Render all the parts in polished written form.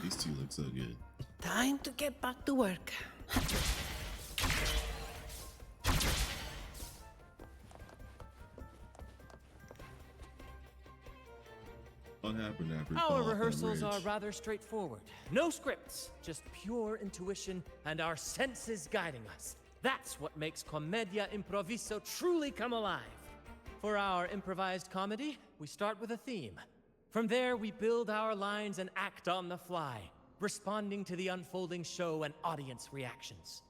These two look so good. Time to get back to work. What happened after Our rehearsals are rather straightforward. No scripts, just pure intuition and our senses guiding us. That's what makes Commedia Improviso truly come alive. For our improvised comedy, we start with a theme. From there, we build our lines and act on the fly, responding to the unfolding show and audience reactions.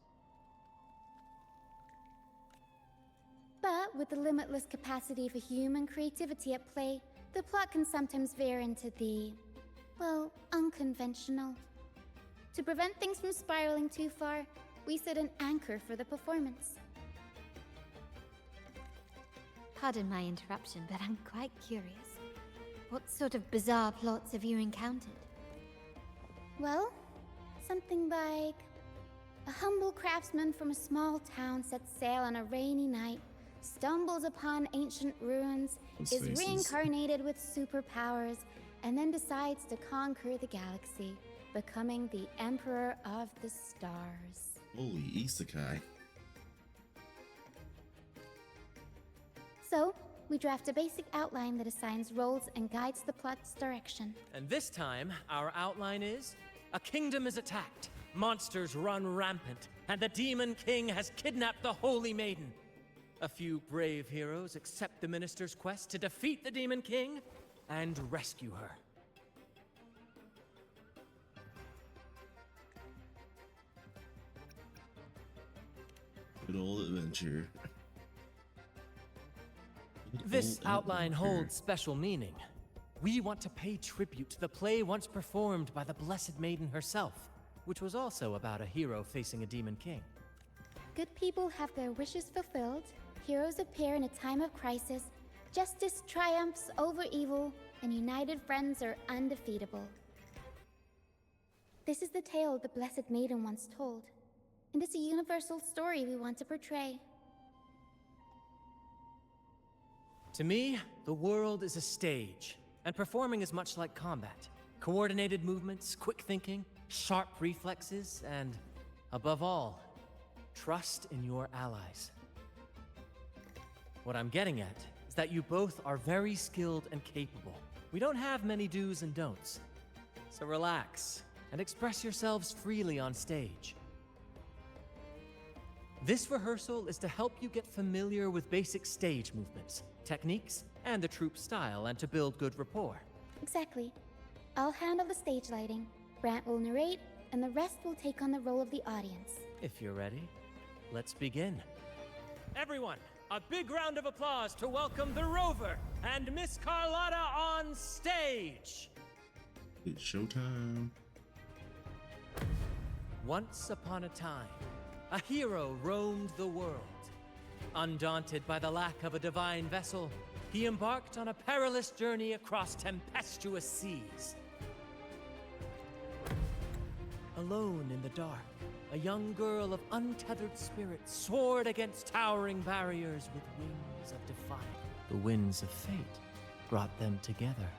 But with the limitless capacity for human creativity at play, the plot can sometimes veer into the, well, unconventional. To prevent things from spiraling too far, we set an anchor for the performance. Pardon my interruption, but I'm quite curious. What sort of bizarre plots have you encountered? Well, something like a humble craftsman from a small town sets sail on a rainy night, stumbles upon ancient ruins, is reincarnated with superpowers, and then decides to conquer the galaxy, becoming the Emperor of the Stars. Holy isekai. So, we draft a basic outline that assigns roles and guides the plot's direction. And this time, our outline is, a kingdom is attacked, monsters run rampant, and the Demon King has kidnapped the Holy Maiden. A few brave heroes accept the minister's quest to defeat the Demon King and rescue her. Good old adventure. This outline holds special meaning. We want to pay tribute to the play once performed by the Blessed Maiden herself, which was also about a hero facing a Demon King. Good people have their wishes fulfilled, heroes appear in a time of crisis, justice triumphs over evil, and united friends are undefeatable. This is the tale the Blessed Maiden once told, and it's a universal story we want to portray. To me, the world is a stage, and performing is much like combat. Coordinated movements, quick thinking, sharp reflexes, and, above all, trust in your allies. What I'm getting at is that you both are very skilled and capable. We don't have many do's and don'ts. So relax and express yourselves freely on stage. This rehearsal is to help you get familiar with basic stage movements, techniques, and the troupe style, and to build good rapport. Exactly. I'll handle the stage lighting, Brant will narrate, and the rest will take on the role of the audience. If you're ready, let's begin. Everyone, a big round of applause to welcome the Rover and Miss Carlotta on stage! It's showtime. Once upon a time, a hero roamed the world. Undaunted by the lack of a divine vessel, he embarked on a perilous journey across tempestuous seas. Alone in the dark, a young girl of untethered spirit soared against towering barriers with wings of defiance. The winds of fate brought them together.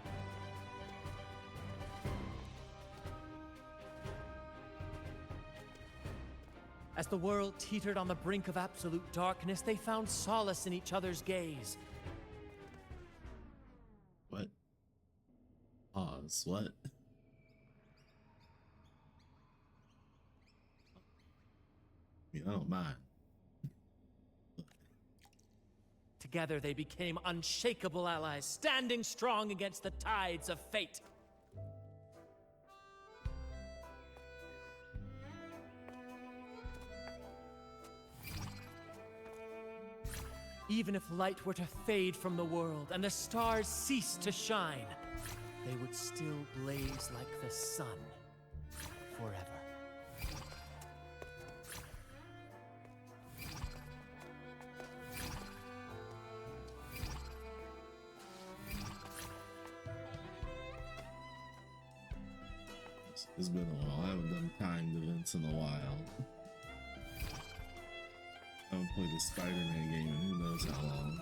As the world teetered on the brink of absolute darkness, they found solace in each other's gaze. What? Pause. What? I mean, I don't mind. Together they became unshakable allies, standing strong against the tides of fate. Even if light were to fade from the world and the stars cease to shine, they would still blaze like the sun forever. It's been a while. I haven't done timed events in a while. I haven't played a Spider-Man game in who knows how long.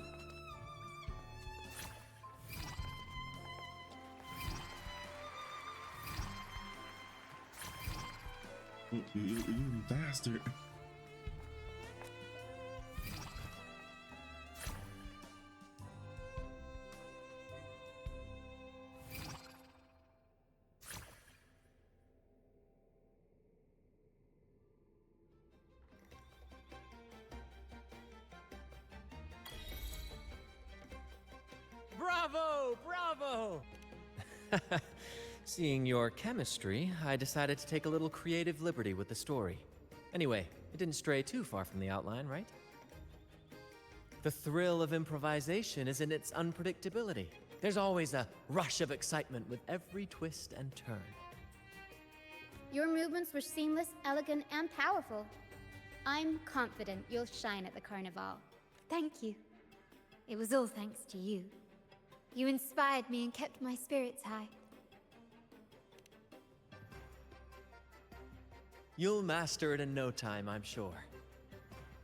You bastard. Bravo! Bravo! Seeing your chemistry, I decided to take a little creative liberty with the story. Anyway, it didn't stray too far from the outline, right? The thrill of improvisation is in its unpredictability. There's always a rush of excitement with every twist and turn. Your movements were seamless, elegant, and powerful. I'm confident you'll shine at the carnival. Thank you. It was all thanks to you. You inspired me and kept my spirits high. You'll master it in no time, I'm sure.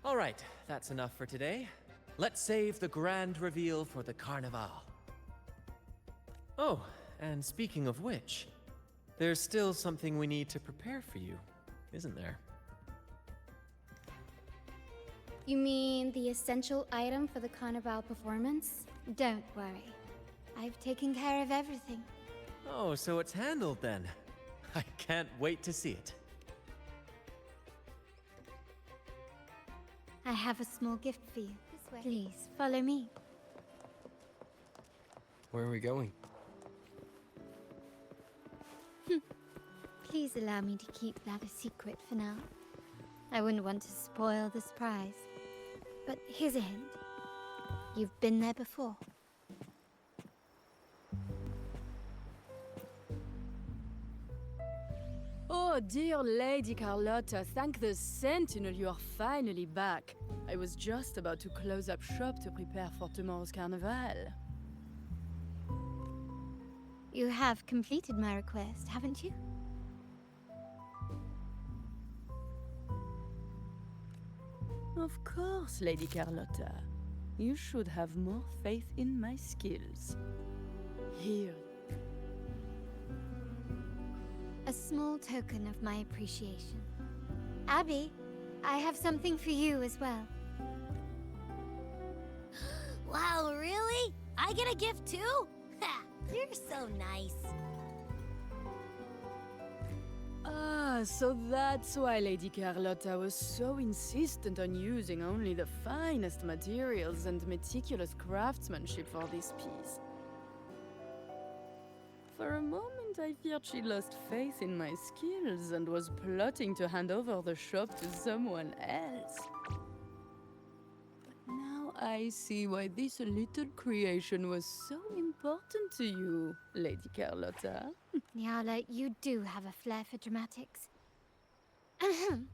All right, that's enough for today. Let's save the grand reveal for the carnival. Oh, and speaking of which, there's still something we need to prepare for you, isn't there? You mean the essential item for the carnival performance? Don't worry. I've taken care of everything. Oh, so it's handled then. I can't wait to see it. I have a small gift for you. This way. Please, follow me. Where are we going? Please allow me to keep that a secret for now. I wouldn't want to spoil the surprise. But here's a hint. You've been there before. Oh, dear Lady Carlotta, thank the Sentinel you are finally back. I was just about to close up shop to prepare for tomorrow's carnival. You have completed my request, haven't you? Of course, Lady Carlotta. You should have more faith in my skills. Here. A small token of my appreciation. Abby, I have something for you as well. Wow, really? I get a gift too? Ha! You're so nice. Ah, so that's why Lady Carlotta was so insistent on using only the finest materials and meticulous craftsmanship for this piece. For a moment, I feared she lost faith in my skills and was plotting to hand over the shop to someone else. But now I see why this little creation was so important to you, Lady Carlotta. Nyala, you do have a flair for dramatics. Ahem.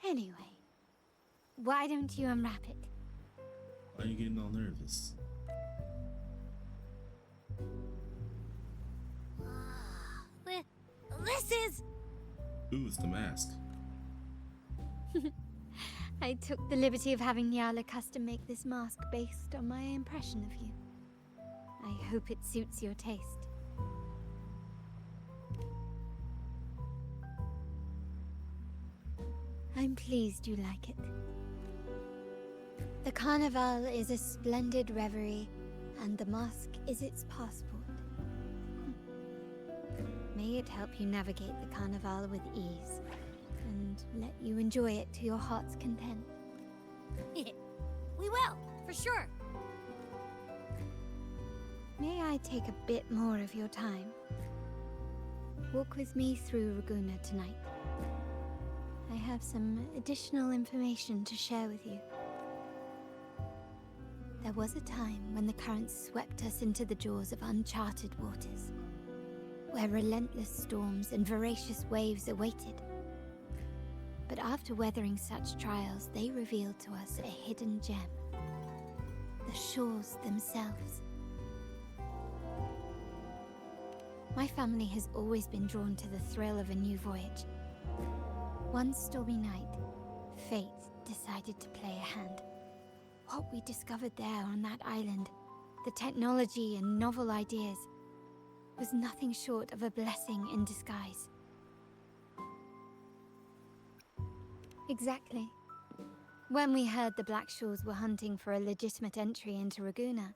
Anyway, why don't you unwrap it? Why are you getting all nervous? This is... Ooh, it's the mask. I took the liberty of having Nyala custom make this mask based on my impression of you. I hope it suits your taste. I'm pleased you like it. The carnival is a splendid reverie, and the mask is its passport. May it help you navigate the carnival with ease, and let you enjoy it to your heart's content. We will, for sure. May I take a bit more of your time? Walk with me through Ragusa tonight. I have some additional information to share with you. There was a time when the currents swept us into the jaws of uncharted waters, where relentless storms and voracious waves awaited. But after weathering such trials, they revealed to us a hidden gem. The shores themselves. My family has always been drawn to the thrill of a new voyage. One stormy night, fate decided to play a hand. What we discovered there on that island, the technology and novel ideas, was nothing short of a blessing in disguise. Exactly. When we heard the Blackshaws were hunting for a legitimate entry into Raguna,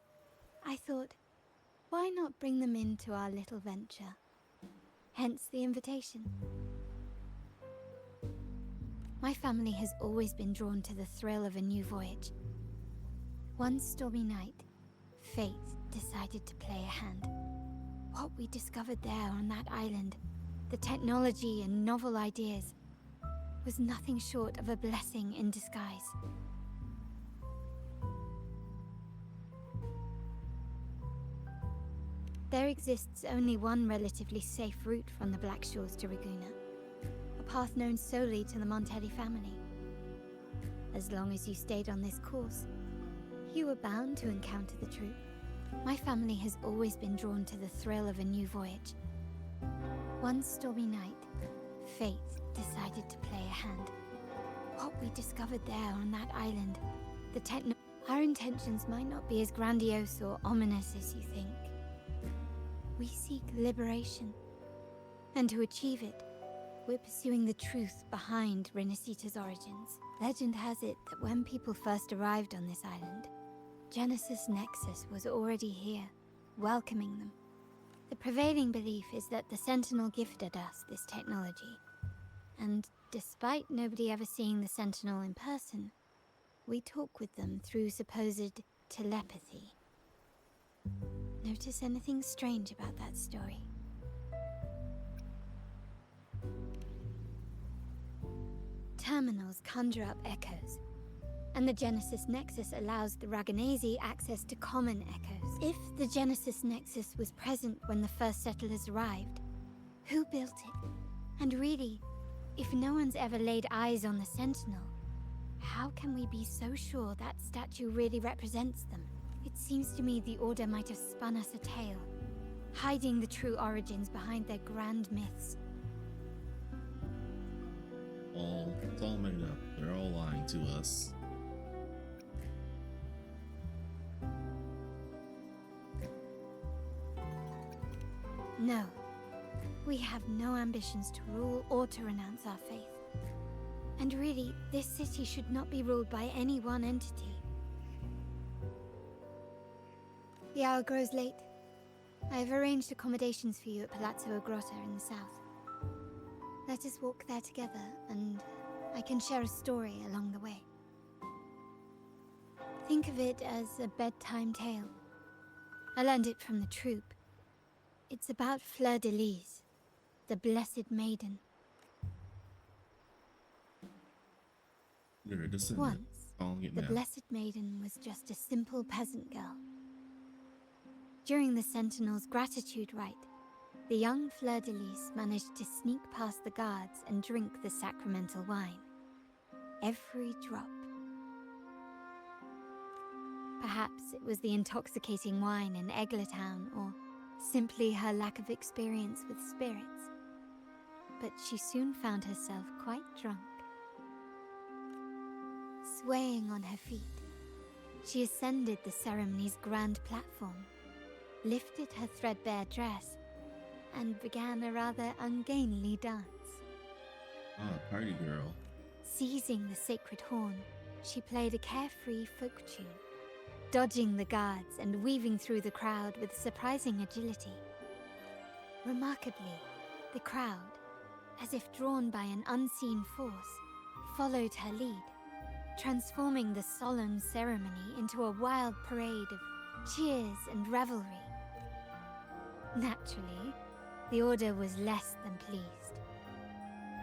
I thought, why not bring them into our little venture? Hence the invitation. My family has always been drawn to the thrill of a new voyage. One stormy night, fate decided to play a hand. What we discovered there on that island, the technology and novel ideas, was nothing short of a blessing in disguise. There exists only one relatively safe route from the Blackshaws to Raguna, a path known solely to the Montelli family. As long as you stayed on this course, you were bound to encounter the truth. My family has always been drawn to the thrill of a new voyage. One stormy night, fate decided to play a hand. What we discovered there on that island, our intentions might not be as grandiose or ominous as you think. We seek liberation, and to achieve it, we're pursuing the truth behind Rinascita's origins. Legend has it that when people first arrived on this island, Genesis Nexus was already here, welcoming them. The prevailing belief is that the Sentinel gifted us this technology, and despite nobody ever seeing the Sentinel in person, we talk with them through supposed telepathy. Notice anything strange about that story? Terminals conjure up echoes, and the Genesis Nexus allows the Raganese access to common echoes. If the Genesis Nexus was present when the first settlers arrived, who built it? And really, if no one's ever laid eyes on the Sentinel, how can we be so sure that statue really represents them? It seems to me the Order might have spun us a tale, hiding the true origins behind their grand myths. It's all made up. They're all lying to us. No. We have no ambitions to rule or to renounce our faith. And really, this city should not be ruled by any one entity. The hour grows late. I have arranged accommodations for you at Palazzo Grotta in the south. Let us walk there together, and I can share a story along the way. Think of it as a bedtime tale. I learned it from the troupe. It's about Fleur de Lis, the Blessed Maiden. You're a descendant. Once, Calling it the now. Blessed Maiden was just a simple peasant girl. During the Sentinel's gratitude rite, the young Fleur de Lis managed to sneak past the guards and drink the sacramental wine. Every drop. Perhaps it was the intoxicating wine in Eglintown, or simply her lack of experience with spirits. But she soon found herself quite drunk. Swaying on her feet, she ascended the ceremony's grand platform, lifted her threadbare dress, and began a rather ungainly dance. Ah, party girl. Seizing the sacred horn, she played a carefree folk tune, dodging the guards and weaving through the crowd with surprising agility. Remarkably, the crowd, as if drawn by an unseen force, followed her lead, transforming the solemn ceremony into a wild parade of cheers and revelry. Naturally, the Order was less than pleased.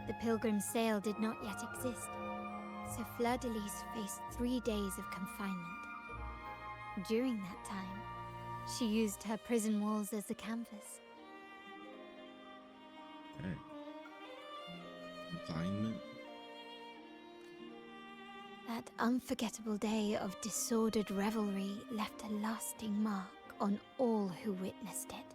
The pilgrim sale did not yet exist, so Fleur de Lis faced 3 days of confinement. During that time, she used her prison walls as a canvas. Hey. Confinement? That unforgettable day of disordered revelry left a lasting mark on all who witnessed it.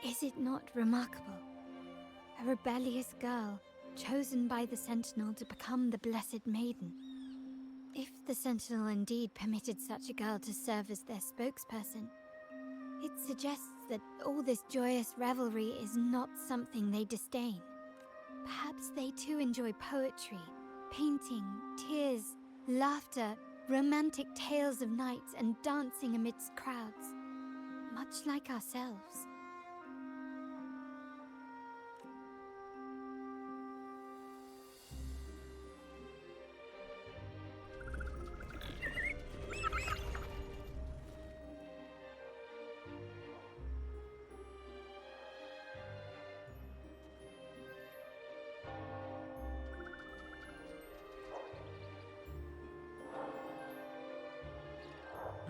Is it not remarkable? A rebellious girl, chosen by the Sentinel to become the Blessed Maiden. If the Sentinel indeed permitted such a girl to serve as their spokesperson, it suggests that all this joyous revelry is not something they disdain. Perhaps they too enjoy poetry, painting, tears, laughter, romantic tales of nights, and dancing amidst crowds, much like ourselves.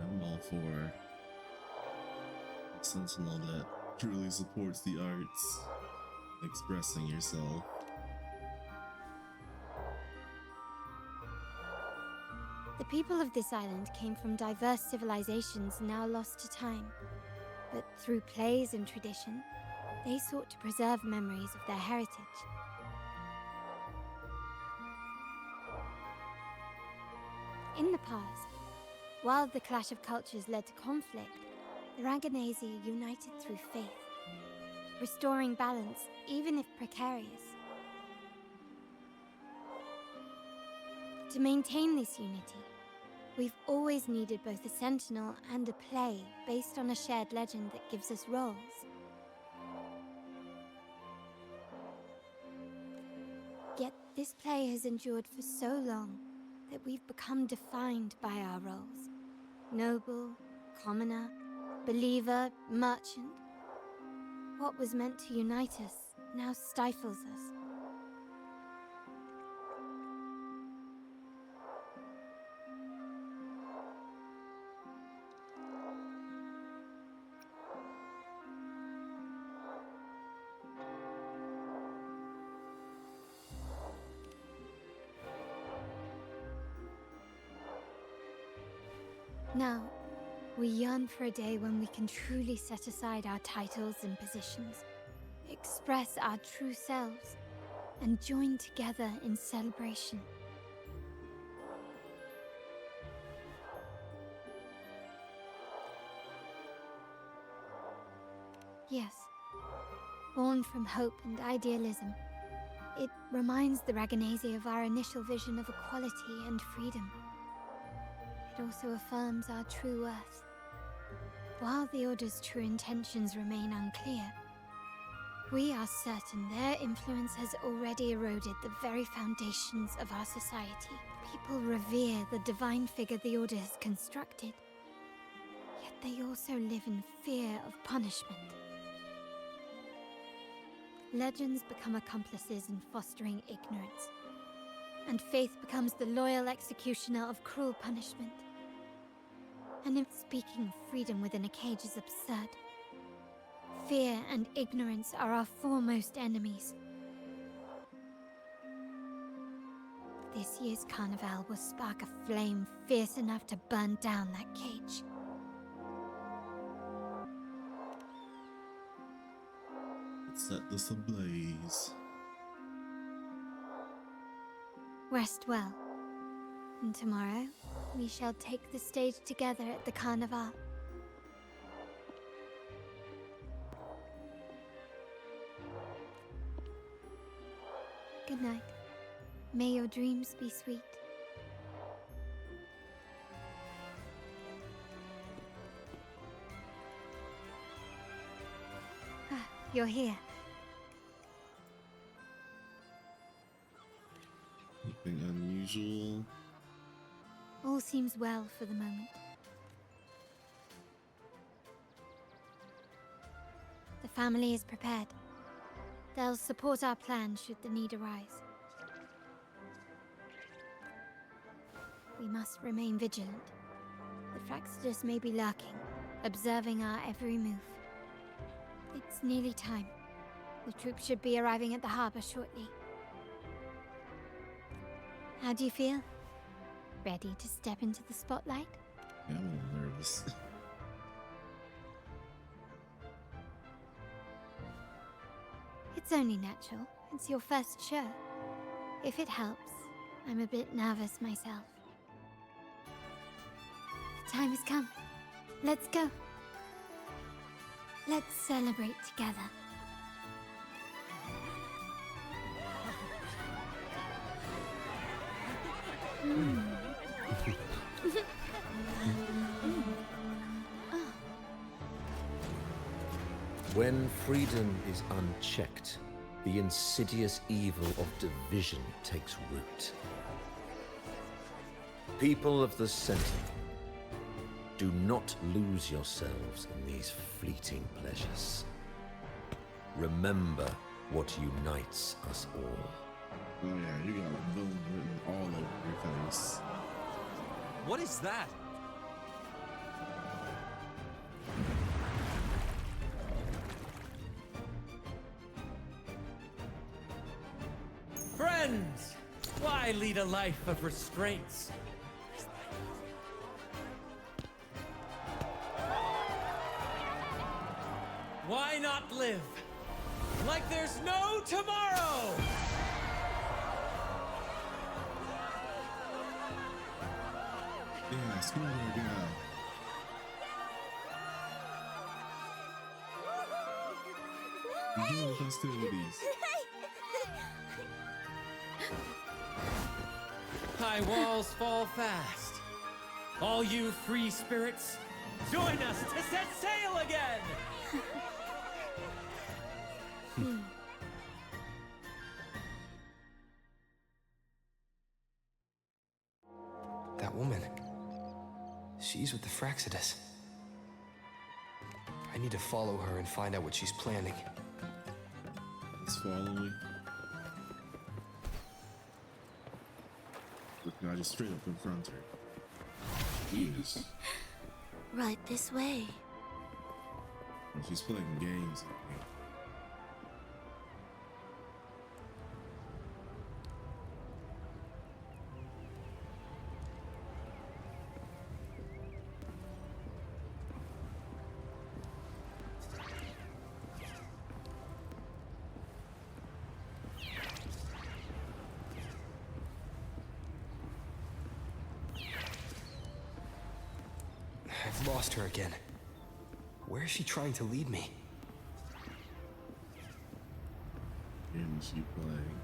I'm all for a sentinel that truly supports the arts, expressing yourself. The people of this island came from diverse civilizations now lost to time. But through plays and tradition, they sought to preserve memories of their heritage. In the past, while the clash of cultures led to conflict, the Raganazi united through faith, restoring balance even if precarious. To maintain this unity, we've always needed both a sentinel and a play based on a shared legend that gives us roles. Yet this play has endured for so long that we've become defined by our roles. Noble, commoner, believer, merchant. What was meant to unite us now stifles us. Now, we yearn for a day when we can truly set aside our titles and positions, express our true selves, and join together in celebration. Yes, born from hope and idealism, it reminds the Raganazi of our initial vision of equality and freedom. It also affirms our true worth. While the Order's true intentions remain unclear, we are certain their influence has already eroded the very foundations of our society. People revere the divine figure the Order has constructed, yet they also live in fear of punishment. Legends become accomplices in fostering ignorance, and faith becomes the loyal executioner of cruel punishment. And if speaking of freedom within a cage is absurd, fear and ignorance are our foremost enemies. This year's carnival will spark a flame fierce enough to burn down that cage. Let's set this ablaze. Rest well, and tomorrow we shall take the stage together at the carnival. Good night. May your dreams be sweet. Ah, you're here. Anything unusual? All seems well for the moment. The family is prepared. They'll support our plan should the need arise. We must remain vigilant. The Fraxidus may be lurking, observing our every move. It's nearly time. The troops should be arriving at the harbor shortly. How do you feel? Ready to step into the spotlight? Yeah, I'm a little nervous. It's only natural. It's your first show. If it helps, I'm a bit nervous myself. The time has come. Let's go. Let's celebrate together. When freedom is unchecked, the insidious evil of division takes root. People of the Sentinel, do not lose yourselves in these fleeting pleasures. Remember what unites us all. Oh yeah, you got villain written all over your face. What is that? Friends, why lead a life of restraints? Why not live like there's no tomorrow? Yeah, screw that guy. Enjoy the festivities. High walls fall fast. All you free spirits, join us to set sail again! That woman. She's with the Fraxidus. I need to follow her and find out what she's planning. Let's follow me. Look, I just straight up confront her. Yes. Right this way. And she's playing games with me. I've lost her again. Where is she trying to lead me? And she playing.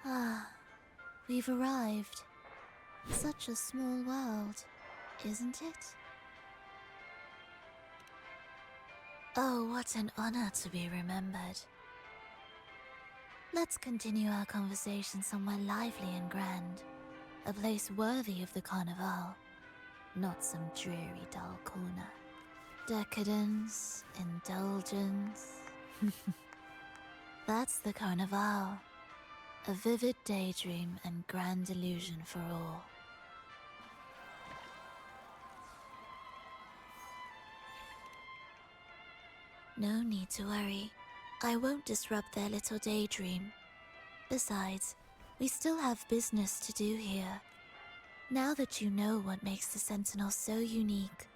Ah, we've arrived. Such a small world, isn't it? Oh, what an honor to be remembered. Let's continue our conversation somewhere lively and grand. A place worthy of the Carnival. Not some dreary, dull corner. Decadence, indulgence. That's the Carnival. A vivid daydream and grand illusion for all. No need to worry. I won't disrupt their little daydream. Besides, we still have business to do here. Now that you know what makes the Sentinel so unique,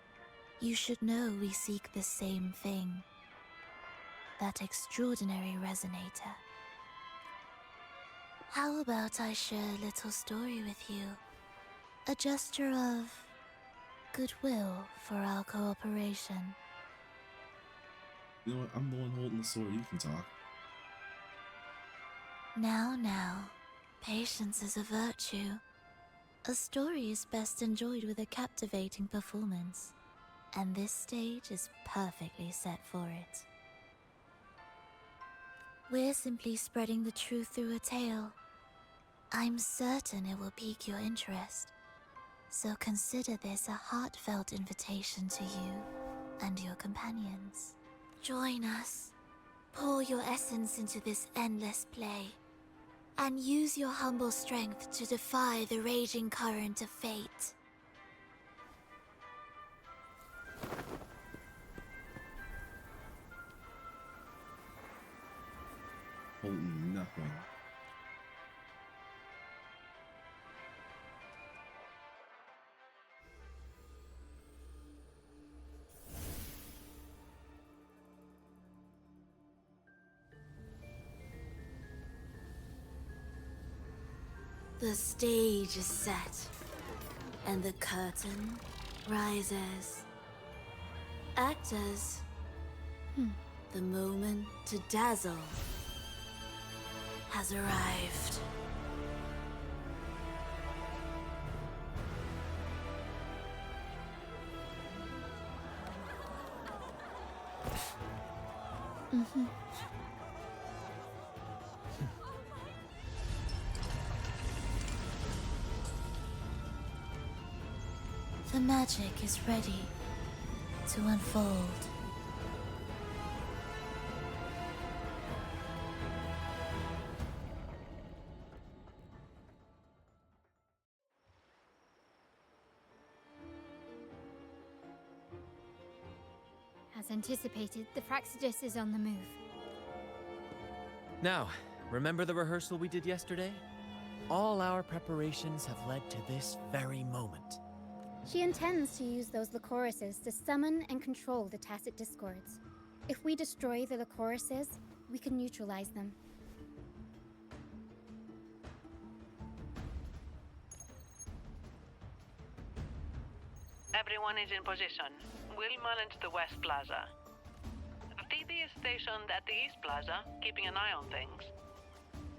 you should know we seek the same thing. That extraordinary resonator. How about I share a little story with you? A gesture of goodwill for our cooperation. You know what? I'm the one holding the sword. You can talk. Now, patience is a virtue. A story is best enjoyed with a captivating performance, and this stage is perfectly set for it. We're simply spreading the truth through a tale. I'm certain it will pique your interest, so consider this a heartfelt invitation to you and your companions. Join us. Pour your essence into this endless play, and use your humble strength to defy the raging current of fate. Holding nothing. The stage is set, and the curtain rises. Actors, the moment to dazzle has arrived. The magic is ready to unfold. As anticipated, the Fraxidus is on the move. Now, remember the rehearsal we did yesterday? All our preparations have led to this very moment. She intends to use those Lycoruses to summon and control the Tacit Discords. If we destroy the Lycoruses, we can neutralize them. Everyone is in position. We'll manage the West Plaza. Phoebe is stationed at the East Plaza, keeping an eye on things.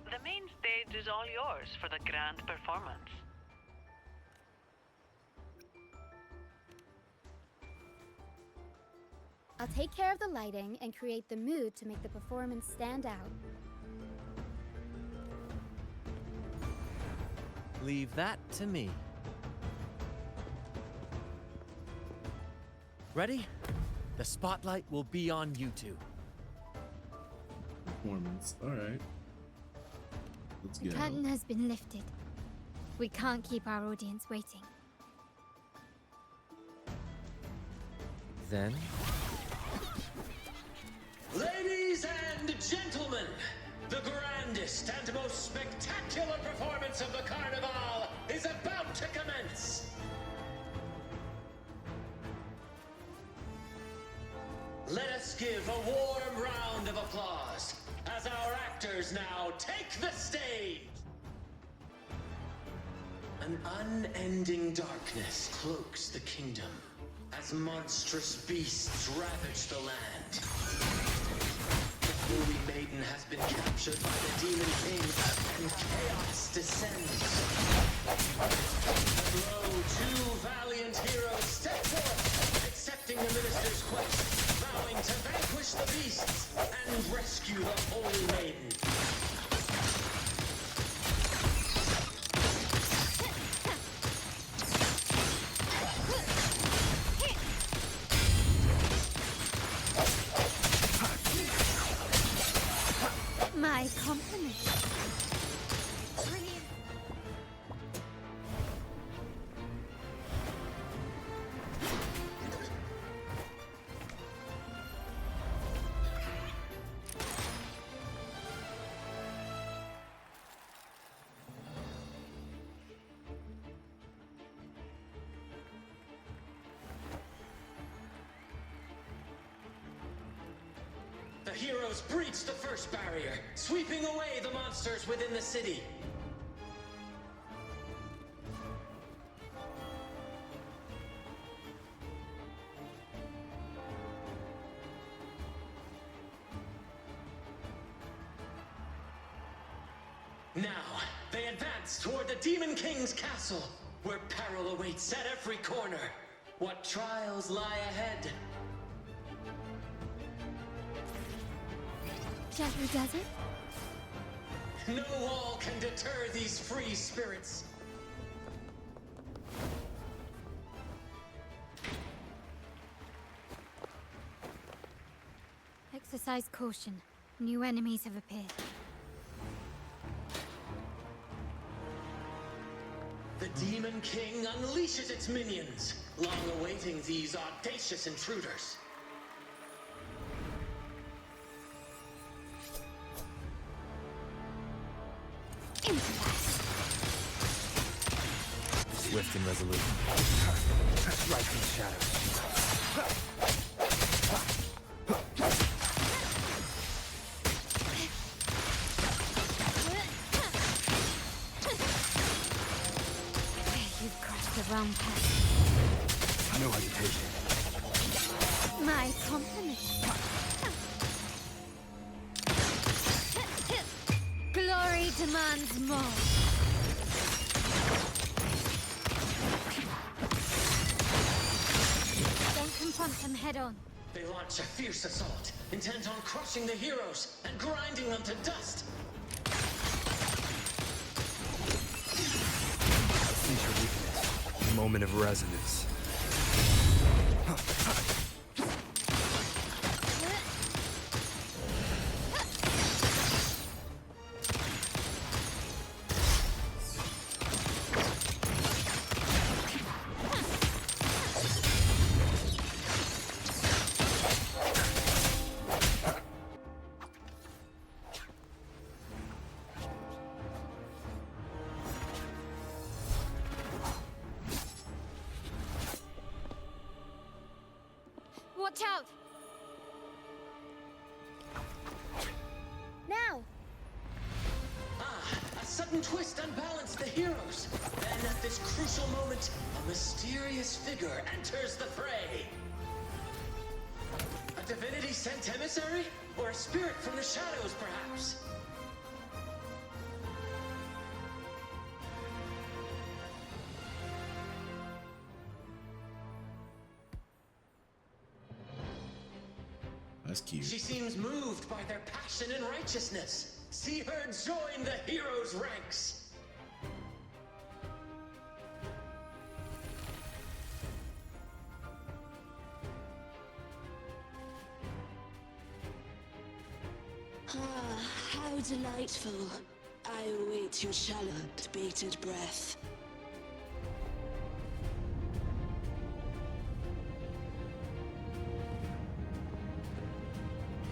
The main stage is all yours for the grand performance. I'll take care of the lighting and create the mood to make the performance stand out. Leave that to me. Ready? The spotlight will be on you two. Performance. Alright. Let's The go. curtain has been lifted. We can't keep our audience waiting. Then, Ladies and gentlemen, the grandest and most spectacular performance of the Carnival is about to commence. Let us give a warm round of applause as our actors now take the stage. An unending darkness cloaks the kingdom as monstrous beasts ravage the land. The Holy Maiden has been captured by the Demon King, and chaos descends. And lo, two valiant heroes step forth, accepting the minister's quest, vowing to vanquish the beasts and rescue the Holy Maiden. My compliments. Brilliant. The heroes breach the first barrier, sweeping away the monsters within the city. Now, they advance toward the Demon King's castle, where peril awaits at every corner. What trials lie ahead? Gently does it? No wall can deter these free spirits. Exercise caution. New enemies have appeared. The Demon King unleashes its minions, long awaiting these audacious intruders. swift and resolute. Right in the shadows. wrong person. I know how you take it. My compliments. Glory demands more. Don't confront them head on. They launch a fierce assault, intent on crushing the heroes and grinding them to dust. Sense your weakness. Moment of resonance. Watch out! Now! A sudden twist unbalanced the heroes. Then at this crucial moment, a mysterious figure enters the fray. A divinity sent emissary? Or a spirit from the shadows, perhaps? That's cute. She seems moved by their passion and righteousness. See her join the heroes' ranks. Ah, how delightful. I await your challenge, bated breath.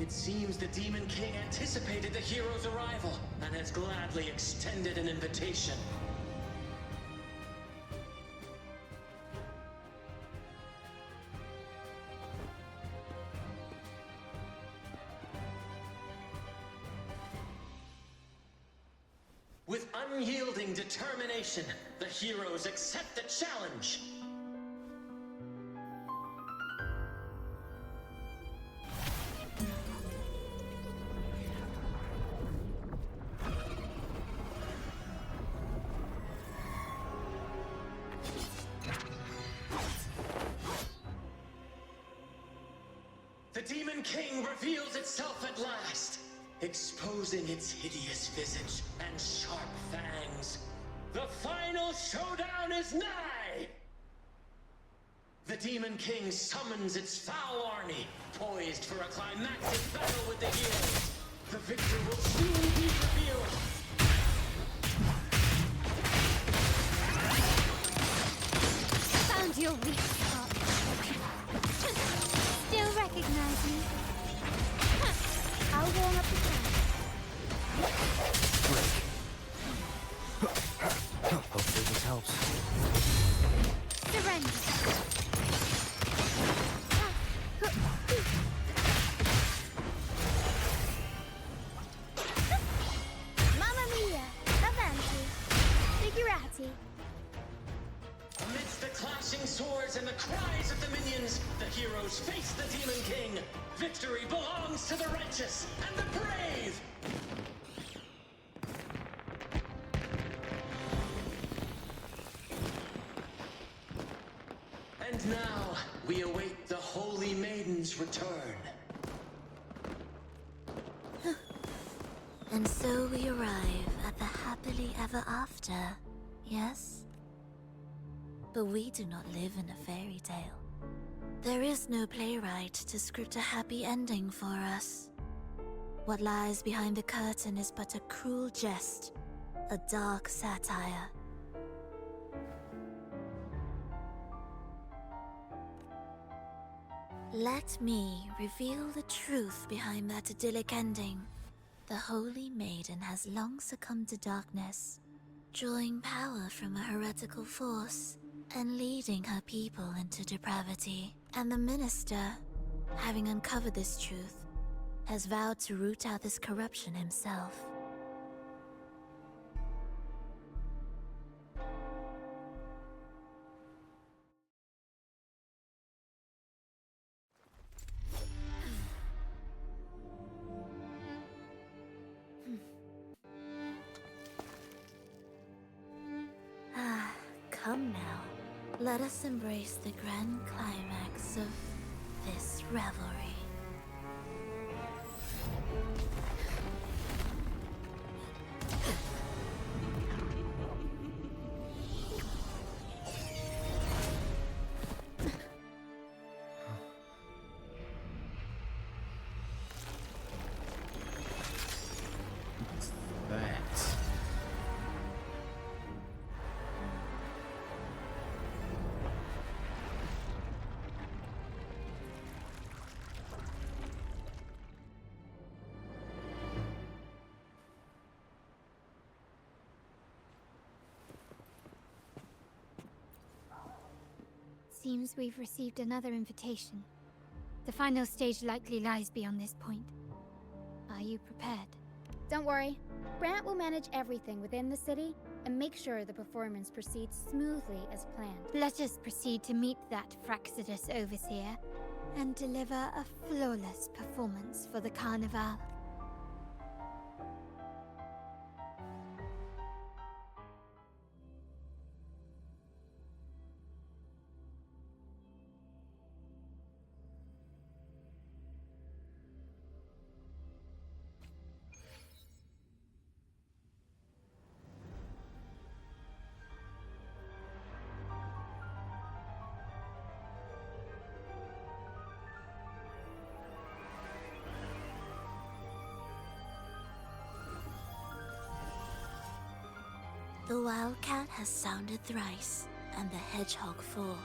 It seems the Demon King anticipated the hero's arrival and has gladly extended an invitation. With unyielding determination, the heroes accept the challenge. The Demon King reveals itself at last, exposing its hideous visage and sharp fangs. The final showdown is nigh! The Demon King summons its foul army, poised for a climactic battle with the heroes. The victor will soon be revealed. Found your weak spot. Still recognize me? I'll warm up the camp. Hopefully this helps. Surrender. Mamma mia! Avanti! Figurati! Amidst the clashing swords and the cries of the minions, the heroes face the Demon King. Victory belongs to the righteous and the brave! And now, we await the Holy Maiden's return. And so we arrive at the happily ever after, yes? But we do not live in a fairy tale. There is no playwright to script a happy ending for us. What lies behind the curtain is but a cruel jest, a dark satire. Let me reveal the truth behind that idyllic ending. The Holy Maiden has long succumbed to darkness, drawing power from a heretical force and leading her people into depravity. And the minister, having uncovered this truth, has vowed to root out this corruption himself. Let us embrace the grand climax of this revelry. Seems we've received another invitation. The final stage likely lies beyond this point. Are you prepared? Don't worry. Brant will manage everything within the city and make sure the performance proceeds smoothly as planned. Let us proceed to meet that Fraxidus overseer and deliver a flawless performance for the Carnival. The wildcat has sounded thrice, and the hedgehog four.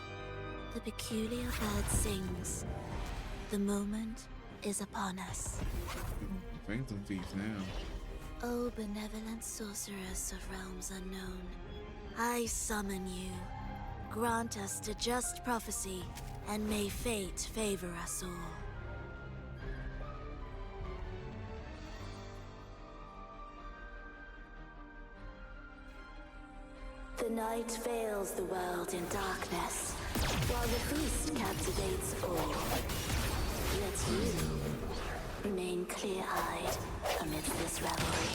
The peculiar bird sings. The moment is upon us. Phantom Thief now. O benevolent sorceress of realms unknown, I summon you. Grant us the just prophecy, and may fate favor us all. The night veils the world in darkness, while the feast captivates all. Yet you remain clear-eyed amidst this revelry.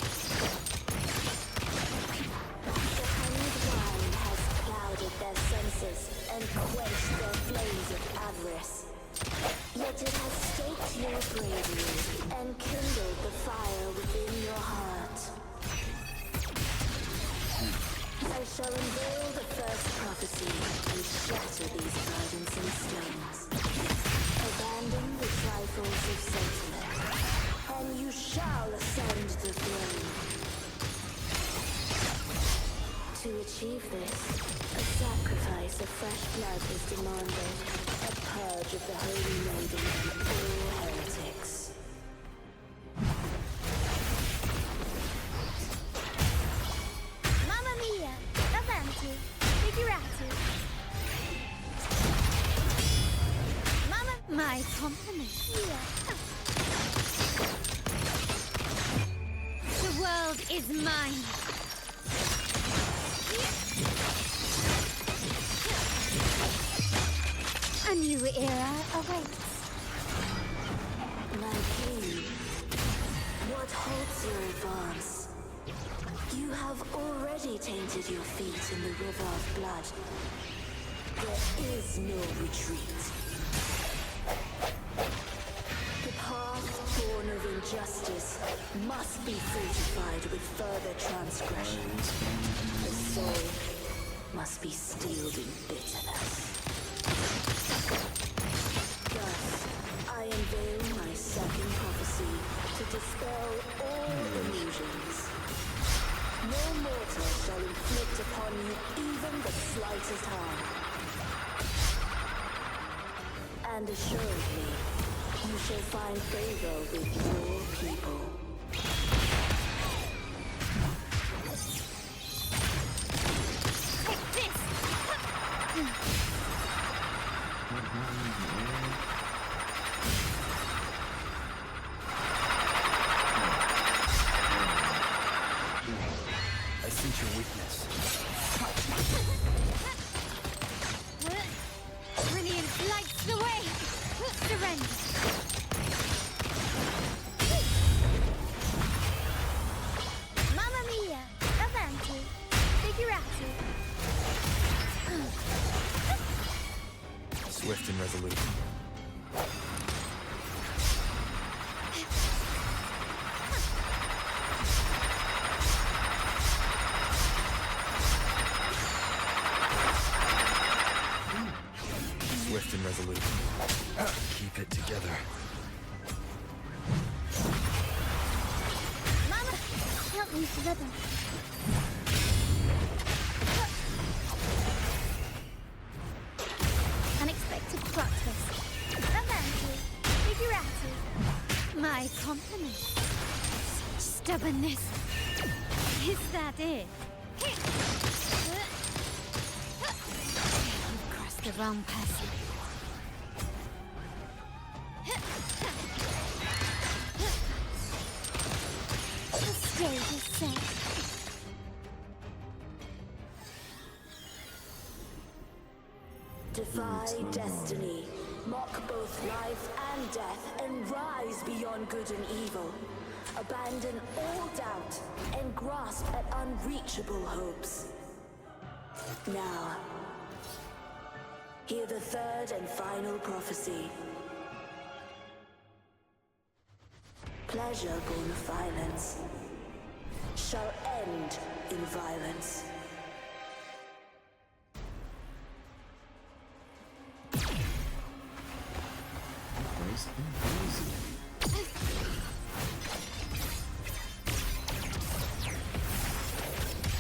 The honeyed wine has clouded their senses and quenched their flames of avarice. Yet it has staked your bravery and kindled the fire within your heart. I shall unveil the first prophecy and shatter these burdensome stones. Abandon the trifles of sentiment, and you shall ascend the throne. To achieve this, a sacrifice of fresh blood is demanded, a purge of the holy maiden and all heretics. My compliments. The world is mine. A new era awaits. My king, what halts your advance? You have already tainted your feet in the river of blood. There is no retreat. The path born of injustice must be fortified with further transgression. The soul must be steeled in bitterness. Thus, I unveil my second prophecy to dispel all illusions. No mortal shall inflict upon you even the slightest harm. And assuredly, you shall find favor with your people. Take this! I sense your weakness. Brilliance lights the way! Surrender! Mamma mia! Avanti! Figurati! Lose rhythm. Unexpected plot twist. Romantic. Figurati. My compliments. Such stubbornness. Is that it? You've crossed the wrong person. The stage is set. Defy destiny. Mock both life and death and rise beyond good and evil. Abandon all doubt and grasp at unreachable hopes. Now, hear the third and final prophecy. Pleasure born of violence shall end in violence.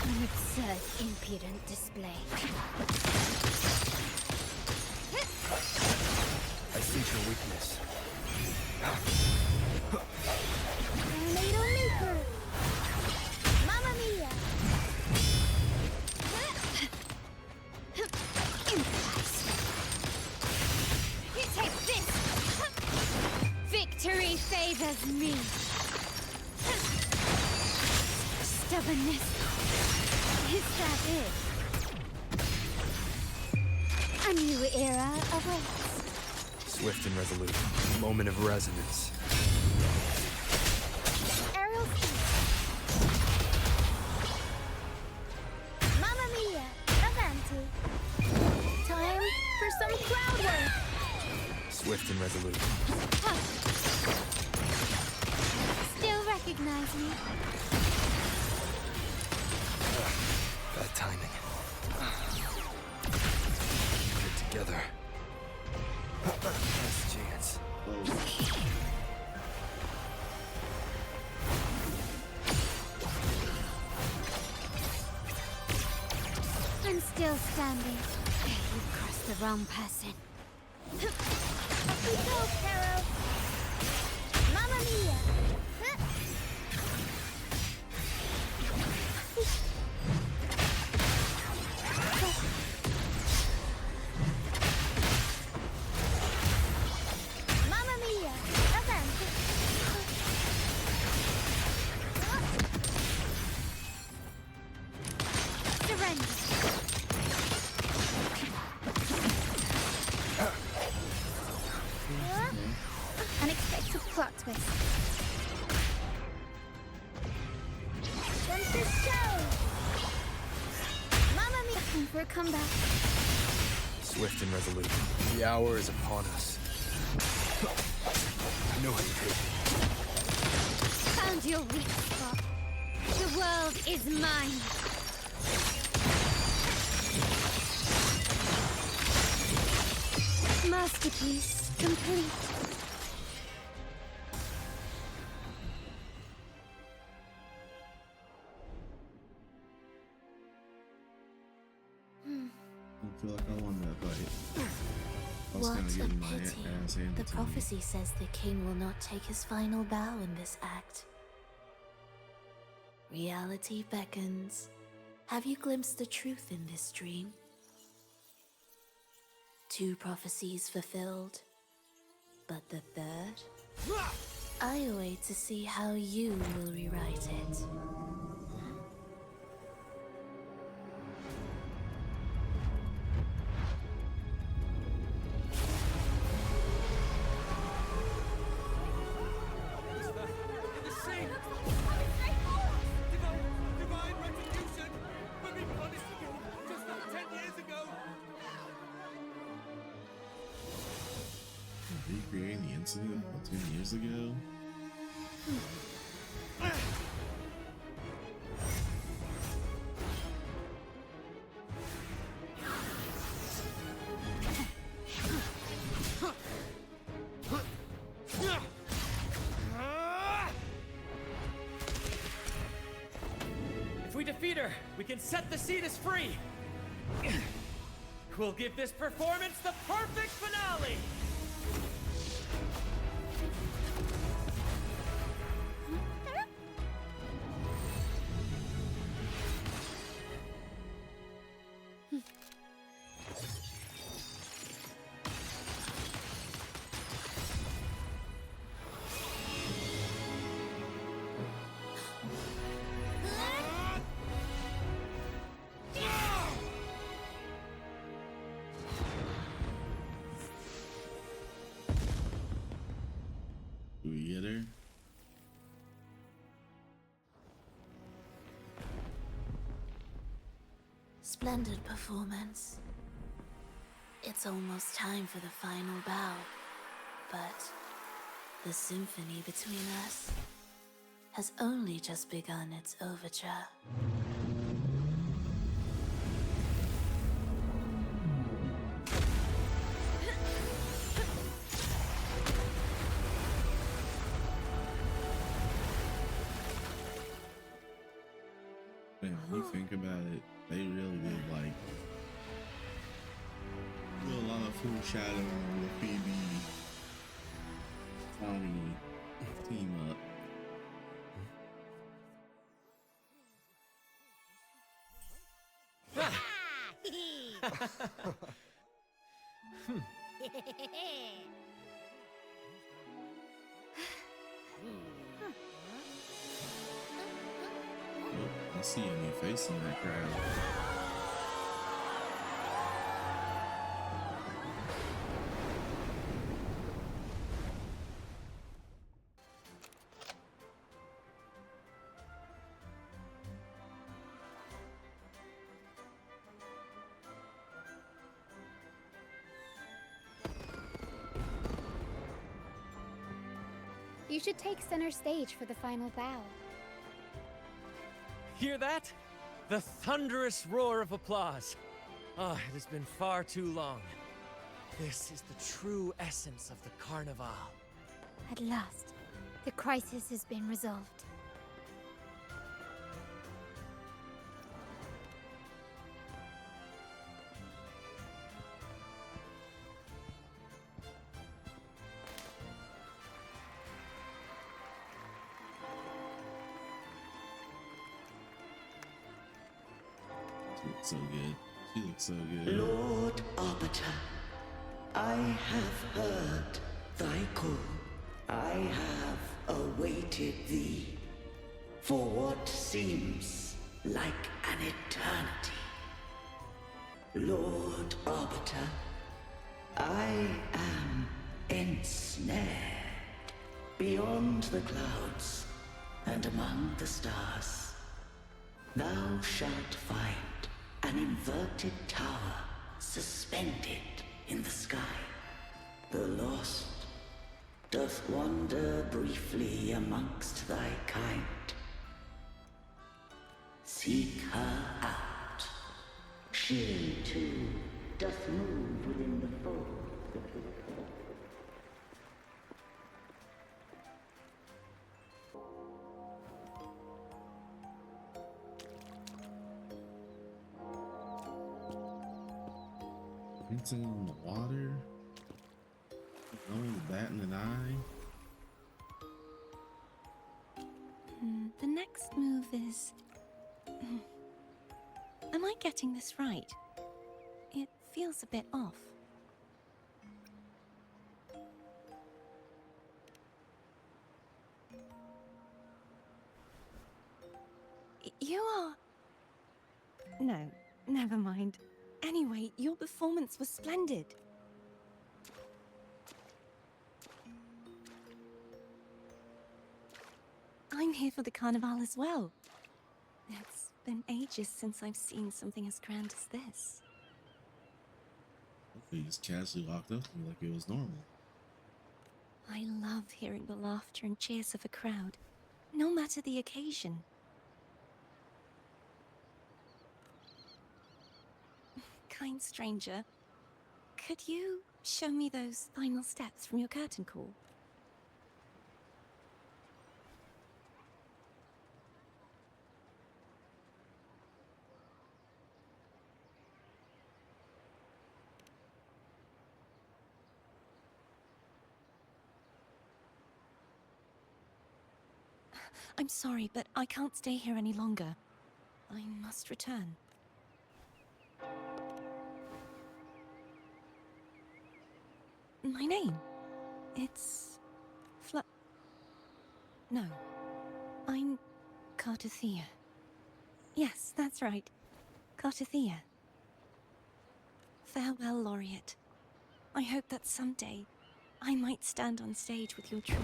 An absurd, impudent display. I sense your weakness. Tornado Maker. Mamma Mia. You take this! Victory favors me. Stubbornness. Is that it? A new era awaits. Swift and resolute. Moment of resonance. Aerial speed. Mamma Mia. Avanti. Time for some crowd work. Swift and resolute. Still recognize me? Bad timing. Get together. Last chance. I'm still standing. You've crossed the wrong person. Up we go, Caro. Mamma Mia. Mamma Mia. Avanti. Surrender. Unexpected plot twist. Jump the show! Mamma Mia! Looking for a comeback. Swift and resolute. The hour is upon us. No hesitation. Found your weak spot. The world is mine. Masterpiece complete. I feel like I won that fight. I was What kind of a getting my pity. ass handed The to me. prophecy says the king will not take his final bow in this act. Reality beckons. Have you glimpsed the truth in this dream? 2 prophecies fulfilled, but the third? I await to see how you will rewrite it. Recreating the incident about 10 years ago? defeat her, we can set the Cetus free! We'll give this performance the perfect finale! Do we get her? Splendid performance. It's almost time for the final bow, but the symphony between us has only just begun its overture. Man, when you think about it, they really did like do a lot of foreshadowing on the Phoebe Tommy team up. Oh, I see a new face in that crowd. You should take center stage for the final bow. Hear that? The thunderous roar of applause. Ah, it has been far too long. This is the true essence of the Carnival. At last, the crisis has been resolved. She looks so good. She looks so good. Lord Arbiter, I have heard thy call. I have awaited thee for what seems like an eternity. Lord Arbiter, I am ensnared beyond the clouds and among the stars. Thou shalt find an inverted tower suspended in the sky. The lost doth wander briefly amongst thy kind. Seek her out. She too doth move within the fold. Dancing on the water. No one's batting an eye. The next move is... Am I getting this right? It feels a bit off. You are... No, never mind. Anyway, your performance was splendid. I'm here for the Carnival as well. It's been ages since I've seen something as grand as this. Hopefully, just casually walked up to me like it was normal. I love hearing the laughter and cheers of a crowd, no matter the occasion. Kind stranger, could you show me those final steps from your curtain call? I'm sorry, but I can't stay here any longer. I must return. My name? It's... No. I'm... Cartothea. Yes, that's right. Cartothea. Farewell, Laureate. I hope that someday I might stand on stage with your troupe.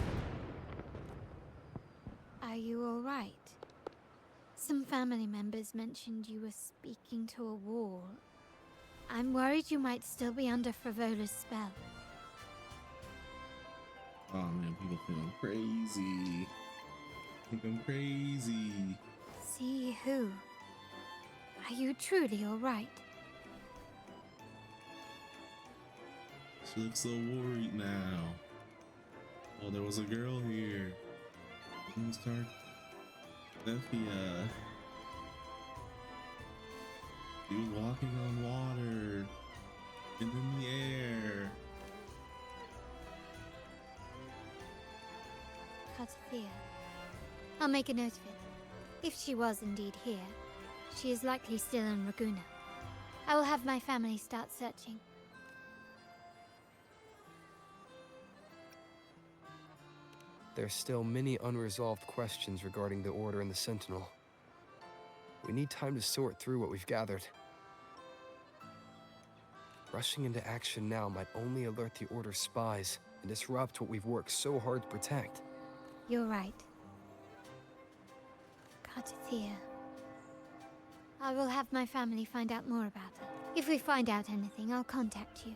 Are you all right? Some family members mentioned you were speaking to a wall. I'm worried you might still be under Frivola's spell. Oh man, people think I'm crazy. Think I'm crazy. See who? Are you truly all right? She looks so worried now. Oh, there was a girl here. Her name was Cartothea. She was walking on water and in the air. Cartothea. I'll make a note of it. If she was indeed here, she is likely still in Raguna. I will have my family start searching. There's still many unresolved questions regarding the Order and the Sentinel. We need time to sort through what we've gathered. Rushing into action now might only alert the Order's spies and disrupt what we've worked so hard to protect. You're right. Cartothea. I will have my family find out more about her. If we find out anything, I'll contact you,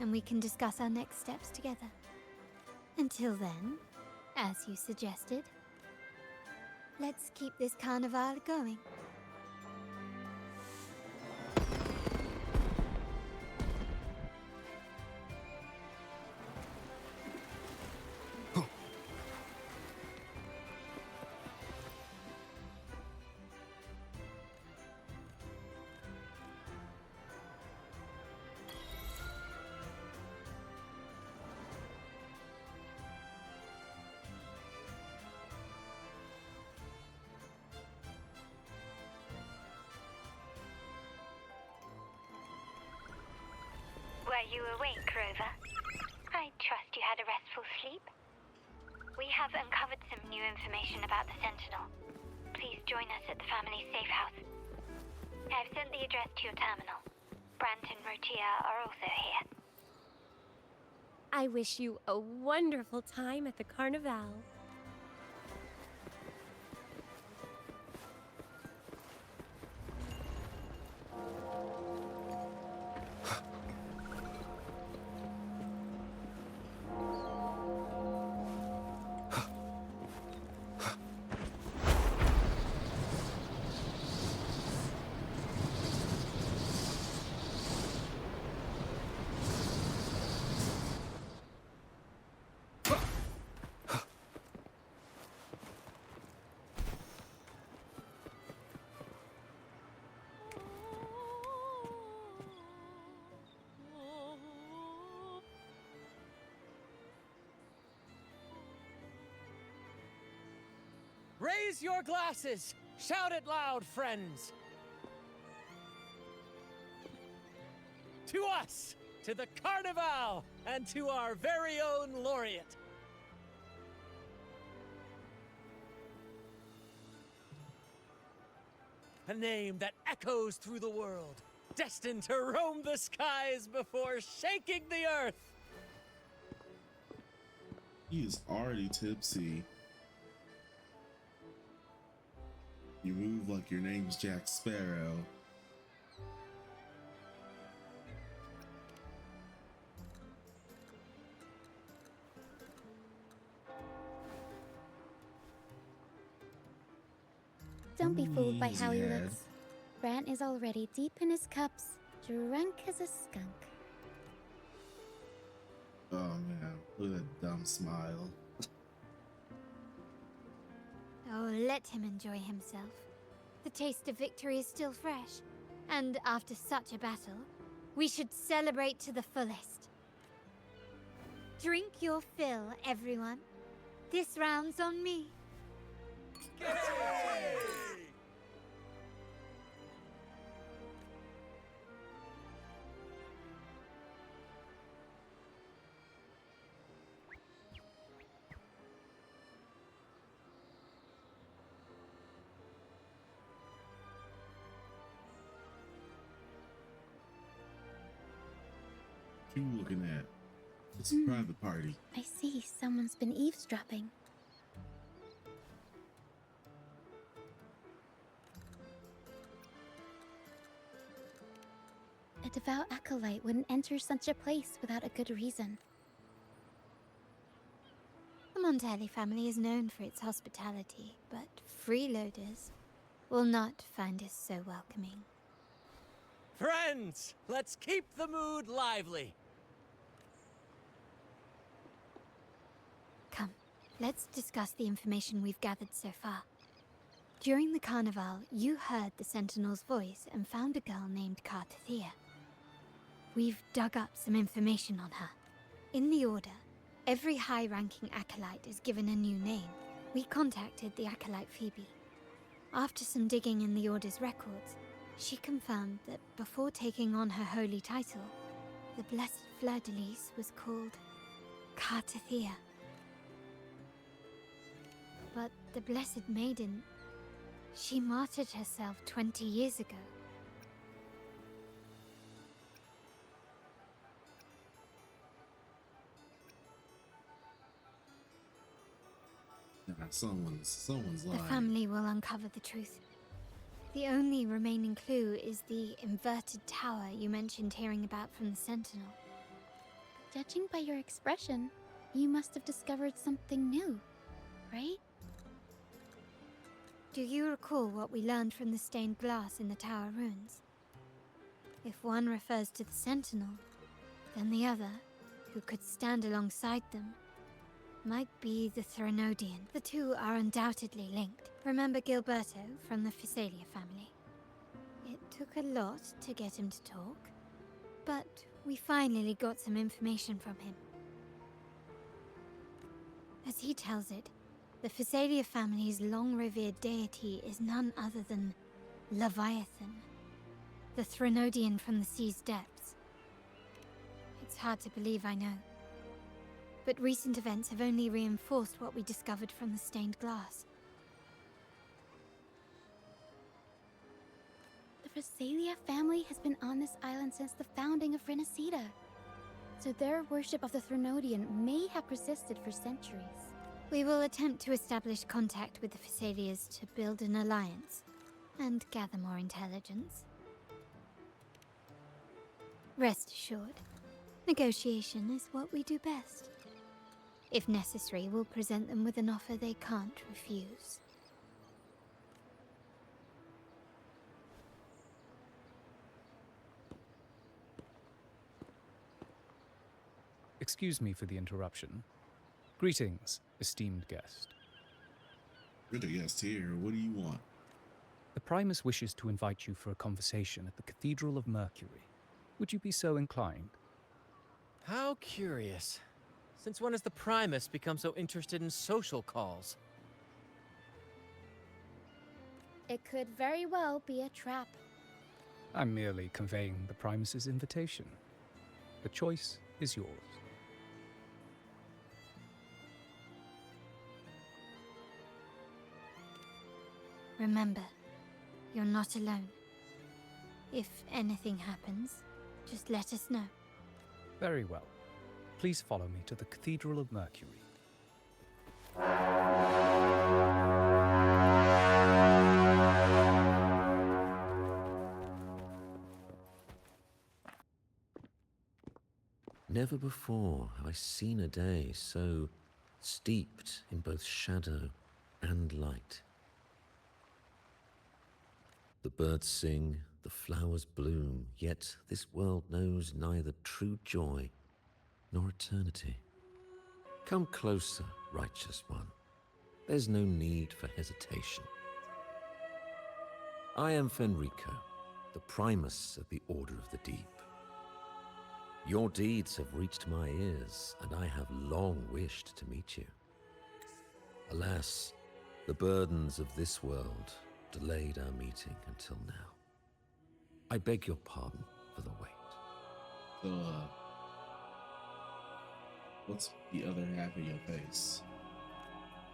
and we can discuss our next steps together. Until then, as you suggested, let's keep this carnival going. Were you awake, Rover? I trust you had a restful sleep. We have uncovered some new information about the Sentinel. Please join us at the family safe house. I've sent the address to your terminal. Brant and Rotia are also here. I wish you a wonderful time at the Carnival. Raise your glasses! Shout it loud, friends! To us! To the Carnival! And to our very own Laureate! A name that echoes through the world, destined to roam the skies before shaking the earth! He is already tipsy. You move like your name's Jack Sparrow. Don't be fooled by how he Easy, looks. Brant is already deep in his cups, drunk as a skunk. Oh man, look at that dumb smile. Oh, let him enjoy himself. The taste of victory is still fresh, and after such a battle, we should celebrate to the fullest. Drink your fill, everyone. This round's on me. What you looking at? It's a private party. I see someone's been eavesdropping. A devout acolyte wouldn't enter such a place without a good reason. The Montelli family is known for its hospitality, but freeloaders will not find us so welcoming. Friends, let's keep the mood lively. Come, let's discuss the information we've gathered so far. During the carnival, you heard the Sentinel's voice and found a girl named Cartathea. We've dug up some information on her. In the Order, every high-ranking acolyte is given a new name. We contacted the acolyte Phoebe. After some digging in the Order's records, she confirmed that before taking on her holy title, the Blessed Fleur-de-Lis was called Cartathea. But the Blessed Maiden, she martyred herself 20 years ago. Nah, someone's The lying. family will uncover the truth. The only remaining clue is the inverted tower you mentioned hearing about from the Sentinel. Judging by your expression, you must have discovered something new, right? Do you recall what we learned from the stained glass in the tower ruins? If one refers to the Sentinel, then the other, who could stand alongside them, might be the Threnodian. The two are undoubtedly linked. Remember Gilberto from the Physalia family? It took a lot to get him to talk, but we finally got some information from him. As he tells it, the Physalia family's long-revered deity is none other than Leviathan, the Threnodian from the sea's depths. It's hard to believe, I know. But recent events have only reinforced what we discovered from the stained glass. The Physalia family has been on this island since the founding of Rinascita. So their worship of the Threnodian may have persisted for centuries. We will attempt to establish contact with the Physalias to build an alliance and gather more intelligence. Rest assured, negotiation is what we do best. If necessary, we'll present them with an offer they can't refuse. Excuse me for the interruption. Greetings, esteemed guest. You're the guest here. What do you want? The Primus wishes to invite you for a conversation at the Cathedral of Mercury. Would you be so inclined? How curious. Since when has the Primus become so interested in social calls? It could very well be a trap. I'm merely conveying the Primus's invitation. The choice is yours. Remember, you're not alone. If anything happens, just let us know. Very well. Please follow me to the Cathedral of Mercury. Never before have I seen a day so steeped in both shadow and light. The birds sing, the flowers bloom, yet this world knows neither true joy nor eternity. Come closer, righteous one. There's no need for hesitation. I am Fenrico, the Primus of the Order of the Deep. Your deeds have reached my ears, and I have long wished to meet you. Alas, The burdens of this world delayed our meeting until now. I beg your pardon for the wait. So, what's the other half of your face?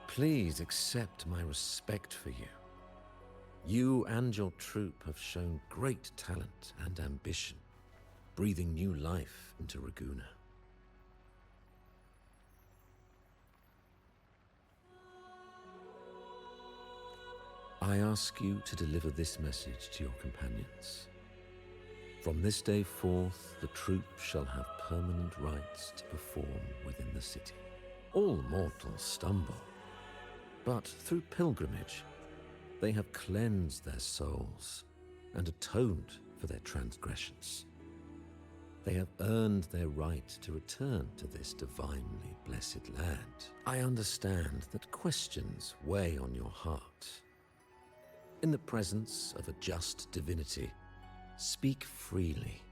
Please accept my respect for you. You and your troop have shown great talent and ambition, breathing new life into Raguna. I ask you to deliver this message to your companions. From this day forth, the troop shall have permanent rights to perform within the city. All mortals stumble, but through pilgrimage, they have cleansed their souls and atoned for their transgressions. They have earned their right to return to this divinely blessed land. I understand that questions weigh on your heart. In the presence of a just divinity, speak freely,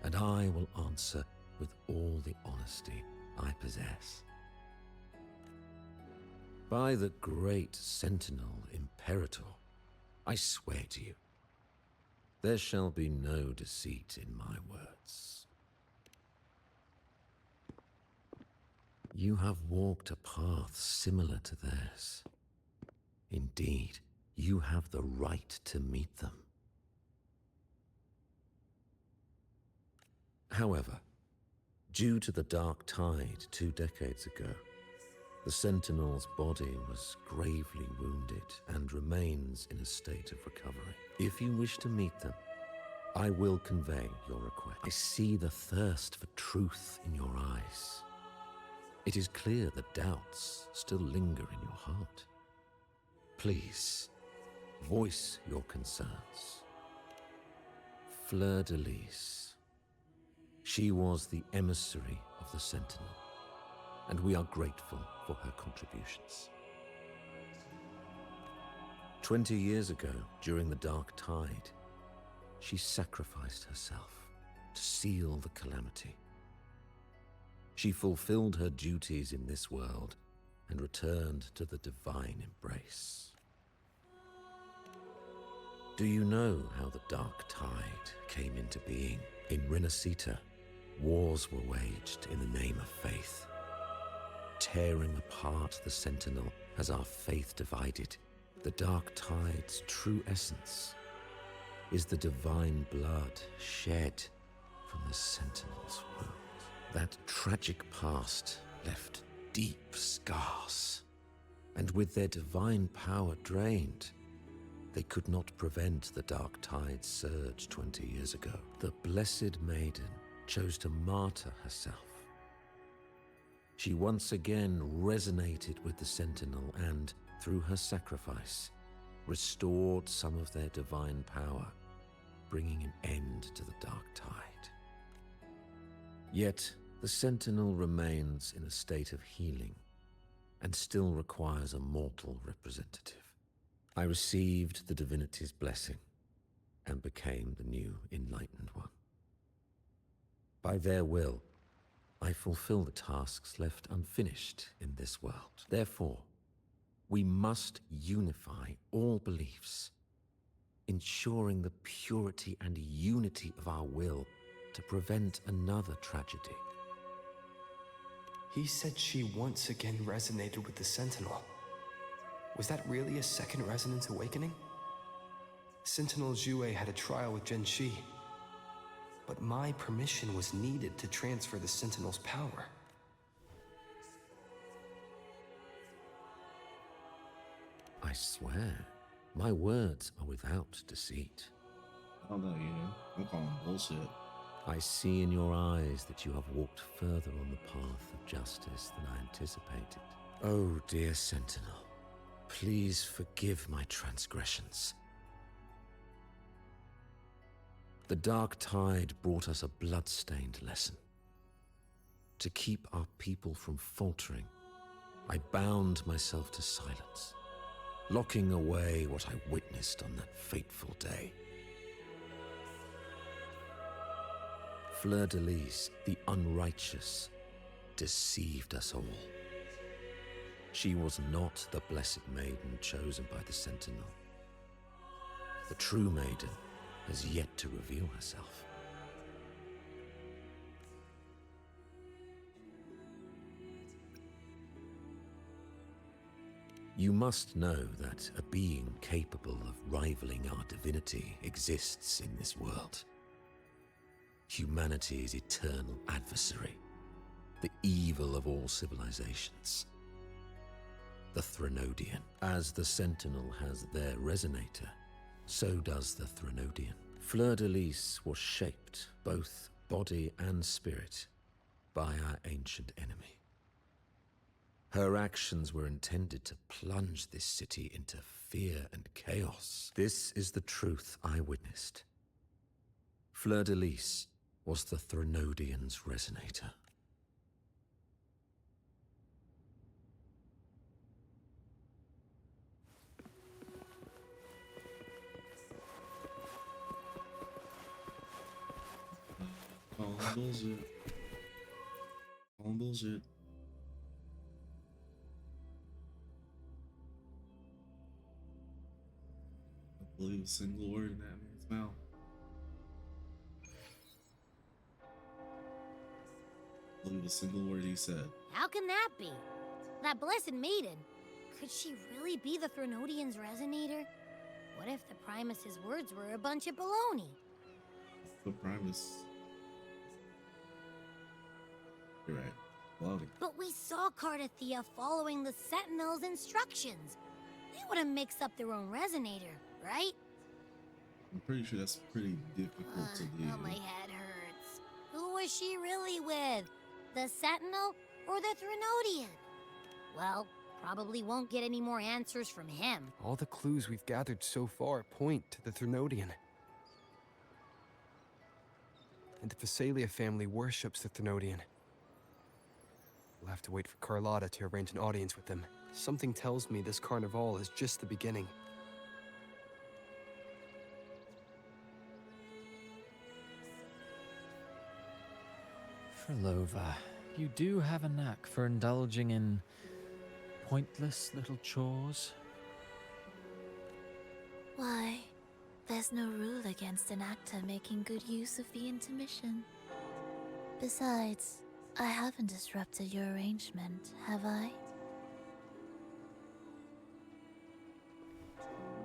and I will answer with all the honesty I possess. By the great Sentinel Imperator, I swear to you, there shall be no deceit in my words. You have walked a path similar to theirs. Indeed, you have the right to meet them. However, due to the Dark Tide 2 decades ago, the Sentinel's body was gravely wounded and remains in a state of recovery. If you wish to meet them, I will convey your request. I see the thirst for truth in your eyes. It is clear that doubts still linger in your heart. Please, voice your concerns. Fleur-de-Lis. She was the emissary of the Sentinel, and we are grateful for her contributions. 20 years ago, during the Dark Tide, she sacrificed herself to seal the calamity. She fulfilled her duties in this world and returned to the divine embrace. Do you know how the Dark Tide came into being? In Rinascita, wars were waged in the name of faith, tearing apart the Sentinel as our faith divided. The Dark Tide's true essence is the divine blood shed from the Sentinel's wound. That tragic past left deep scars, and with their divine power drained, they could not prevent the Dark Tide's surge 20 years ago. The Blessed Maiden chose to martyr herself. She once again resonated with the Sentinel and, through her sacrifice, restored some of their divine power, bringing an end to the Dark Tide. Yet, the Sentinel remains in a state of healing and still requires a mortal representative. I received the divinity's blessing and became the new Enlightened One. By their will, I fulfill the tasks left unfinished in this world. Therefore, we must unify all beliefs, ensuring the purity and unity of our will to prevent another tragedy. He said she once again resonated with the Sentinel. Was that really a second resonance awakening? Sentinel Jue had a trial with Genshi, but my permission was needed to transfer the Sentinel's power. I swear, my words are without deceit. I don't know, I'm calling bullshit. I see in your eyes that you have walked further on the path of justice than I anticipated. Oh, dear Sentinel, please forgive my transgressions. The Dark Tide brought us a blood-stained lesson. To keep our people from faltering, I bound myself to silence, locking away what I witnessed on that fateful day. Fleur-de-Lis, the unrighteous, deceived us all. She was not the blessed maiden chosen by the Sentinel. The true maiden has yet to reveal herself. You must know that a being capable of rivaling our divinity exists in this world. Humanity's eternal adversary, the evil of all civilizations. The Threnodian. As the Sentinel has their resonator, so does the Threnodian. Fleur-de-Lis was shaped, both body and spirit, by our ancient enemy. Her actions were intended to plunge this city into fear and chaos. This is the truth I witnessed. Fleur-de-Lis was the Threnodian's resonator. All bullshit. All bullshit. I believe a single word in that man's mouth. I believe a single word he said. How can that be? That blessed maiden. Could she really be the Threnodian's resonator? What if the Primus's words were a bunch of baloney? The Primus. You're right. Baloney. But we saw Cardathia following the Sentinel's instructions. They wouldn't mix up their own resonator, right? I'm pretty sure that's pretty difficult to do. Oh, my head hurts. Who was she really with? The Sentinel or the Threnodian? Well, probably won't get any more answers from him. All the clues we've gathered so far point to the Threnodian. And the Phasalia family worships the Threnodian. We'll have to wait for Carlotta to arrange an audience with them. Something tells me this carnival is just the beginning. Frolova, you do have a knack for indulging in pointless little chores. Why, there's no rule against an actor making good use of the intermission. Besides, I haven't disrupted your arrangement, have I?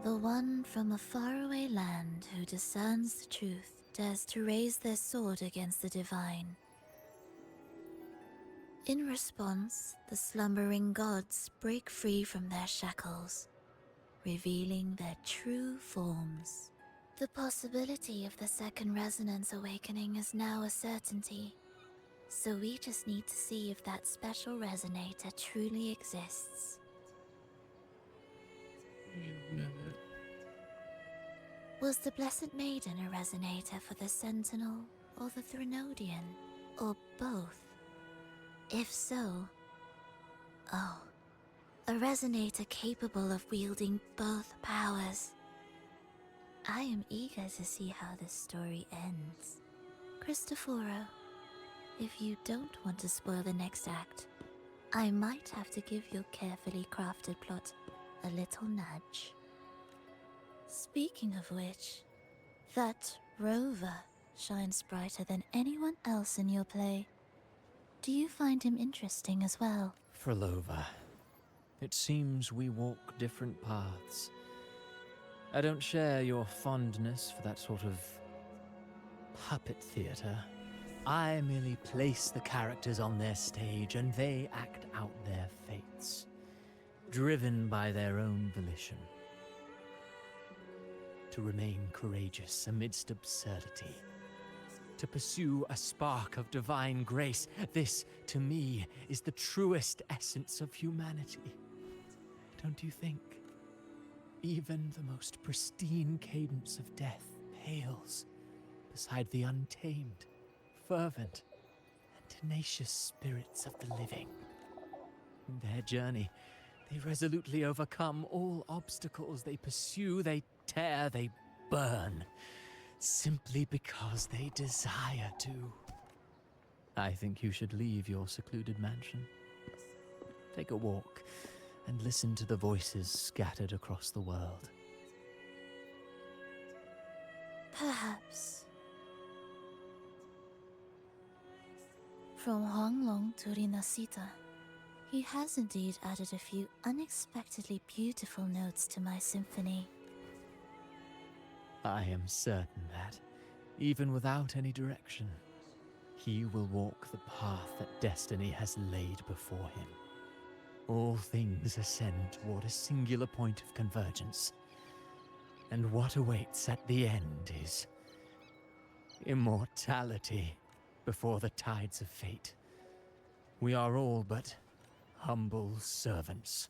The one from a faraway land who discerns the truth dares to raise their sword against the divine. In response, the slumbering gods break free from their shackles, revealing their true forms. The possibility of the second resonance awakening is now a certainty, so we just need to see if that special resonator truly exists. Was the Blessed Maiden a resonator for the Sentinel or the Threnodian, or both? If so, oh, a resonator capable of wielding both powers. I am eager to see how this story ends. Cristoforo, if you don't want to spoil the next act, I might have to give your carefully crafted plot a little nudge. Speaking of which, that rover shines brighter than anyone else in your play. Do you find him interesting as well? Frolova, it seems we walk different paths. I don't share your fondness for that sort of puppet theater. I merely place the characters on their stage and they act out their fates, driven by their own volition. To remain courageous amidst absurdity. To pursue a spark of divine grace. This, to me, is the truest essence of humanity. Don't you think? Even the most pristine cadence of death pales beside the untamed, fervent, and tenacious spirits of the living. In their journey, they resolutely overcome all obstacles. They pursue, they tear, they burn, simply because they desire to. I think you should leave your secluded mansion. Take a walk, and listen to the voices scattered across the world. Perhaps. From Huanglong to Rinascita, he has indeed added a few unexpectedly beautiful notes to my symphony. I am certain that, even without any direction, he will walk the path that destiny has laid before him. All things ascend toward a singular point of convergence, and what awaits at the end is immortality before the tides of fate. We are all but humble servants.